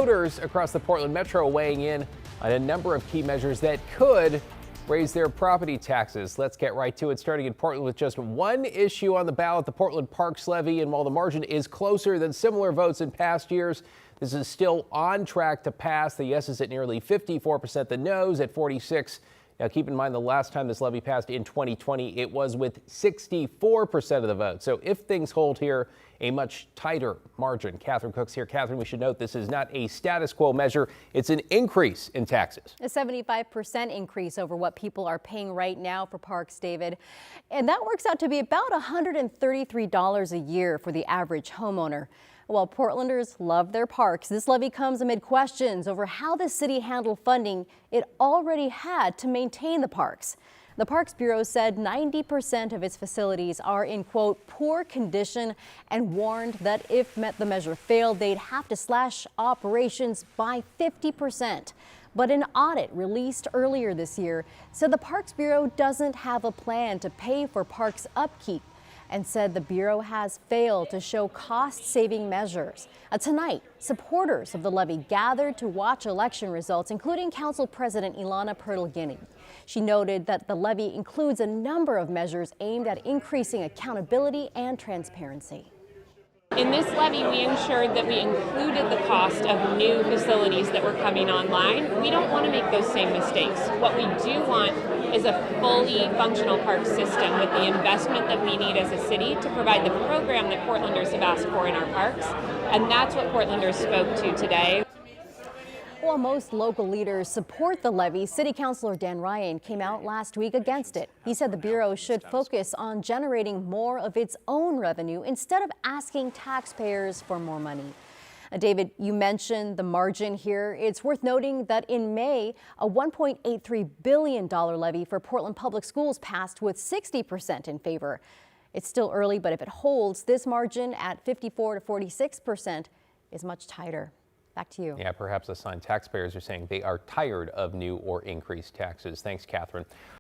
Voters across the Portland Metro weighing in on a number of key measures that could raise their property taxes. Let's get right to it, starting in Portland with just one issue on the ballot, the Portland Parks levy. And while the margin is closer than similar votes in past years, this is still on track to pass. The yes is at nearly 54%, the no's at 46%. Now, keep in mind the last time this levy passed in 2020, it was with 64% of the vote. So if things hold here, a much tighter margin. Catherine Cook's here. Catherine, we should note this is not a status quo measure. It's an increase in taxes. A 75% increase over what people are paying right now for parks, David. And that works out to be about $133 a year for the average homeowner. While Portlanders love their parks, this levy comes amid questions over how the city handled funding it already had to maintain the parks. The Parks Bureau said 90% of its facilities are in, quote, poor condition, and warned that if the measure failed, they'd have to slash operations by 50%. But an audit released earlier this year said the Parks Bureau doesn't have a plan to pay for parks upkeep, and said the Bureau has failed to show cost-saving measures. Tonight, supporters of the levy gathered to watch election results, including Council President Ilana Pertl-Guiney. She noted that the levy includes a number of measures aimed at increasing accountability and transparency. In this levy, we ensured that we included the cost of new facilities that were coming online. We don't want to make those same mistakes. What we do want is a fully functional park system with the investment that we need as a city to provide the program that Portlanders have asked for in our parks. And that's what Portlanders spoke to today. While most local leaders support the levy, City Councilor Dan Ryan came out last week against it. He said the Bureau should focus on generating more of its own revenue instead of asking taxpayers for more money. David, you mentioned the margin here. It's worth noting that in May, a $1.83 billion levy for Portland Public Schools passed with 60% in favor. It's still early, but if it holds, this margin at 54 to 46% is much tighter. Back to you. Yeah, perhaps a sign taxpayers are saying they are tired of new or increased taxes. Thanks, Catherine.